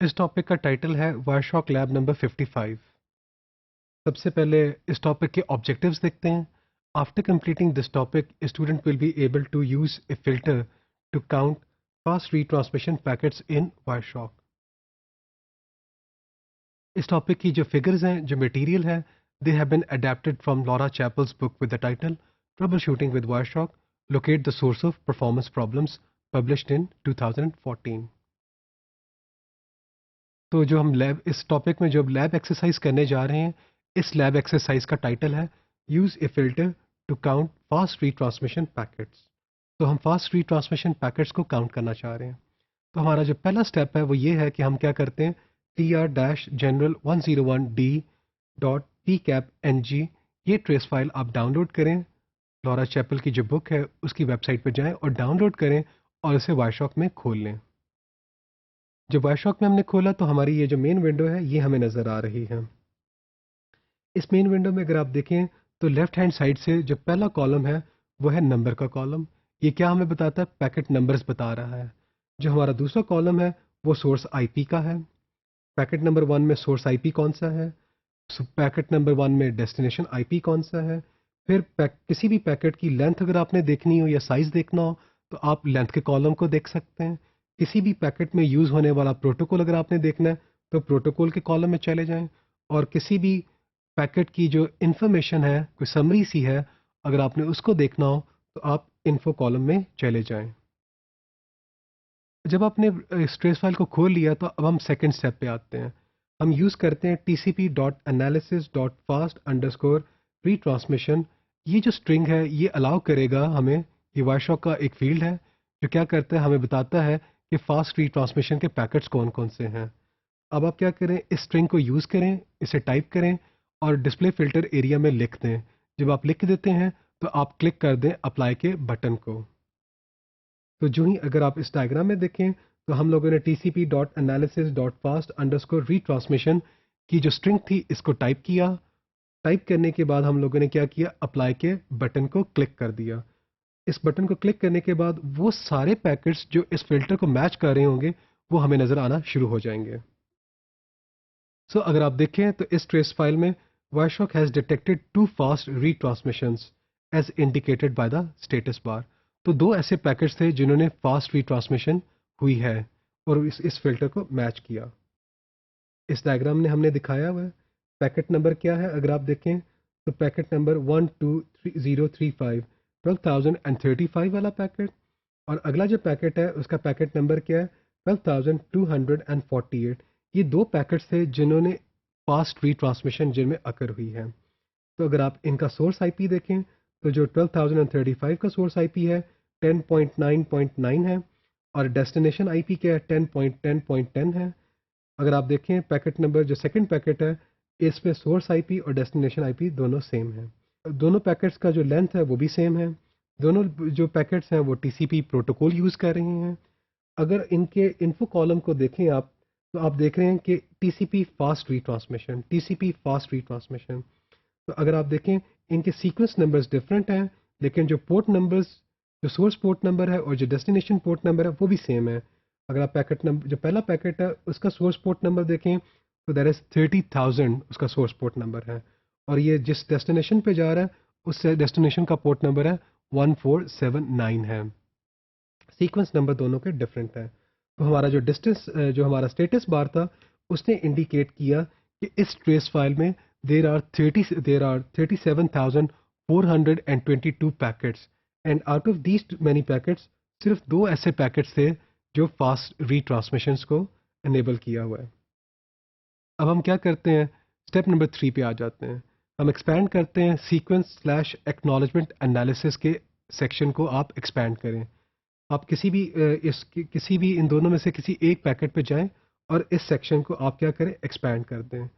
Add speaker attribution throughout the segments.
Speaker 1: इस टॉपिक का टाइटल है वायरशॉक लैब नंबर 55। सबसे पहले इस टॉपिक के ऑब्जेक्टिव्स देखते हैं। After completing this topic student will be able to use a filter to count fast retransmission packets in Wireshark. इस टॉपिक की जो फिगर्स हैं, जो मटेरियल है, they have been adapted from Laura Chappell's book with the title troubleshooting with Wireshark, locate the source of performance problems, published in 2014। तो जो हम lab इस टॉपिक में जो लैब एक्सरसाइज करने जा रहे हैं, इस लैब एक्सरसाइज का टाइटल है use a filter to count fast retransmission packets. तो हम फास्ट रीट्रांसमिशन पैकेट्स को काउंट करना चाह रहे हैं। तो हमारा जो पहला स्टेप है वो ये है कि हम क्या करते हैं, T R dash general 101D dot P cap N G, ये ट्रेस फाइल आप डाउनलोड करें। लॉरा चैपल की जो बुक है उसकी वेबसाइट पर जाएं और डाउनलोड करें और इसे वायरशॉक में खोल लें। जब वायरशॉक में हमने खोला तो हमारी ये जो मेन विंडो है ये हमें नज़र आ रही है। इस मेन विंडो में अगर आप देखें तो लेफ्ट हैंड साइड से जो पहला कॉलम है वो है नंबर का कॉलम। ये क्या हमें बताता है, पैकेट नंबर्स बता रहा है। जो हमारा दूसरा कॉलम है वो सोर्स आईपी का है। पैकेट नंबर 1 में सोर्स आईपी कौन सा है, पैकेट नंबर 1 में डेस्टिनेशन आईपी कौन सा है। फिर किसी भी पैकेट की लेंथ अगर आपने देखनी हो या साइज़ देखना हो तो आप लेंथ के कॉलम को देख सकते हैं। किसी भी पैकेट में यूज़ होने वाला प्रोटोकॉल अगर आपने देखना है तो प्रोटोकॉल के कॉलम में चले जाएं। और किसी भी पैकेट की जो इन्फॉर्मेशन है, कोई समरी सी है, अगर आपने उसको देखना हो तो आप इन्फो कॉलम में चले जाएं। जब आपने इस ट्रेस फाइल को खोल लिया तो अब हम सेकंड स्टेप पे आते हैं। हम यूज़ करते हैं tcp dot analysis dot fast underscore retransmission. ये जो स्ट्रिंग है ये अलाउ करेगा हमें, ये वायरशॉक का एक फील्ड है जो क्या करता है, हमें बताता है कि फास्ट रीट्रांसमिशन के पैकेट्स कौन कौन से हैं। अब आप क्या करें, इस स्ट्रिंग को यूज़ करें, इसे टाइप करें और डिस्प्ले फिल्टर एरिया में लिख दें। जब आप लिख देते हैं तो आप क्लिक कर दें अप्लाई के बटन को। तो जो ही अगर आप इस डायग्राम में देखें तो हम लोगों ने tcp dot analysis dot fast underscore retransmission की जो स्ट्रिंग थी इसको टाइप किया। टाइप करने के बाद हम लोगों ने क्या किया, अप्लाई के बटन को क्लिक कर दिया। इस बटन को क्लिक करने के बाद वो सारे पैकेट्स जो इस फिल्टर को मैच कर रहे होंगे वो हमें नज़र आना शुरू हो जाएंगे। सो अगर आप देखें तो इस ट्रेस फाइल में Wireshark has detected 2 fast retransmissions as indicated by the status bar. तो दो ऐसे पैकेट्स थे जिन्होंने फास्ट रीट्रांसमिशन हुई है और इस फिल्टर को मैच किया। इस डायग्राम में हमने दिखाया हुआ है। पैकेट नंबर क्या है अगर आप देखें तो पैकेट नंबर 123035, 12035 वाला पैकेट। और अगला जो पैकेट है उसका पैकेट नंबर क्या है, 12248। ये दो पैकेट्स थे जिन्होंने फास्ट रीट्रांसमिशन जिनमें अकर हुई है। तो अगर आप इनका सोर्स आईपी देखें तो जो 12035 का सोर्स आईपी है 10.9.9 है और डेस्टिनेशन आईपी क्या है 10.10.10 है। अगर आप देखें पैकेट नंबर जो सेकंड पैकेट है इसमें सोर्स आईपी और डेस्टिनेशन आईपी दोनों सेम है। दोनों पैकेट्स का जो लेंथ है वो भी सेम है। दोनों जो पैकेट्स हैं वो टीसीपी प्रोटोकॉल यूज़ कर रहे हैं। अगर इनके इन्फो कॉलम को देखें आप तो आप देख रहे हैं कि TCP fast retransmission, TCP fast retransmission. तो अगर आप देखें इनके सीक्वेंस नंबर्स डिफरेंट हैं लेकिन जो पोर्ट नंबर्स, जो सोर्स पोर्ट नंबर है और जो डेस्टिनेशन पोर्ट नंबर है वो भी सेम है। अगर आप पैकेट नंबर जो पहला पैकेट है उसका सोर्स पोर्ट नंबर देखें तो दैट इज़ 30,000 उसका सोर्स पोर्ट नंबर है। और ये जिस डेस्टिनेशन पे जा रहा है उस डेस्टिनेशन का पोर्ट नंबर है 1479 है। सीक्वेंस नंबर दोनों के डिफरेंट है। तो हमारा जो डिस्टेंस जो हमारा स्टेटस बार था उसने इंडिकेट किया कि इस ट्रेस फाइल में there are 37,422 packets and out of these many packets सिर्फ दो ऐसे पैकेट्स थे जो फास्ट रीट्रांसमिशंस को इनेबल किया हुआ है। अब हम क्या करते हैं, स्टेप नंबर 3 पे आ जाते हैं। हम एक्सपैंड करते हैं सीक्वेंस स्लैश एक्नॉलेजमेंट एनालिसिस के सेक्शन को आप एक्सपैंड करें। आप किसी भी इन दोनों में से किसी एक पैकेट पे जाएं और इस सेक्शन को आप क्या करें, एक्सपैंड कर दें।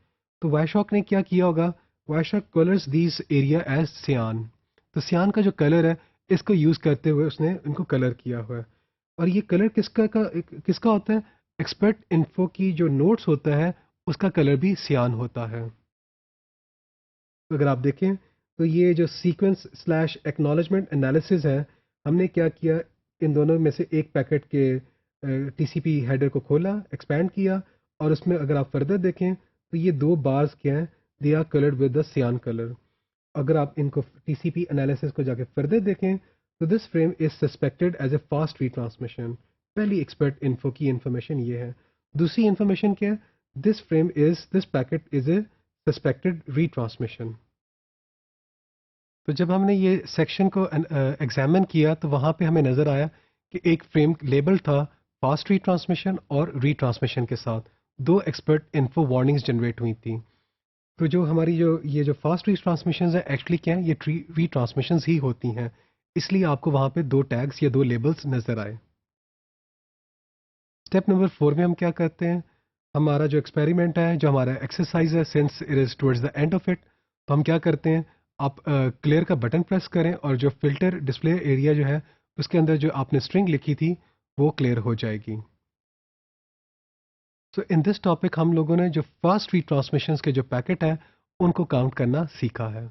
Speaker 1: तो वायरशॉक ने क्या किया होगा, वायरशॉक कलर्स दीज एरिया एज सियान। तो सियान का जो कलर है इसको यूज़ करते हुए उसने इनको कलर किया हुआ है। और ये कलर किसका होता है, एक्सपर्ट इन्फो की जो नोट्स होता है उसका कलर भी सियान होता है। तो अगर आप देखें तो ये जो सीक्वेंस स्लैश एक्नॉलेजमेंट एनालिसिस है, हमने क्या किया, इन दोनों में से एक पैकेट के टीसीपी हेडर को खोला, एक्सपैंड किया और उसमें अगर आप फर्दर देखें तो ये दो बार्स क्या हैं, they are coloured with the cyan colour. अगर आप इनको टीसीपी एनालिसिस को जाके फर्दर देखें तो this frame is suspected as a fast retransmission. पहली एक्सपर्ट इन्फो की इंफॉर्मेशन ये है। दूसरी इंफॉर्मेशन क्या है, this packet is a suspected retransmission. तो जब हमने ये सेक्शन को एग्जामिन किया तो वहाँ पे हमें नज़र आया कि एक फ्रेम लेबल था फास्ट रीट्रांसमिशन और रीट्रांसमिशन के साथ दो एक्सपर्ट इन्फो वार्निंग्स जनरेट हुई थी। तो जो हमारी जो ये जो फास्ट रीट्रांसमिशन है एक्चुअली क्या है, ये रीट्रांसमिशन ही होती हैं, इसलिए आपको वहाँ पे दो टैग्स या दो लेबल्स नज़र आए। स्टेप नंबर 4 में हम क्या करते हैं, हमारा जो एक्सपेरिमेंट है, जो हमारा एक्सरसाइज है, since it is towards the end of it, तो हम क्या करते हैं, आप क्लियर का बटन प्रेस करें और जो फिल्टर डिस्प्ले एरिया जो है उसके अंदर जो आपने स्ट्रिंग लिखी थी वो क्लियर हो जाएगी। सो इन दिस टॉपिक हम लोगों ने जो फास्ट रीट्रांसमिशंस के जो पैकेट है उनको काउंट करना सीखा है।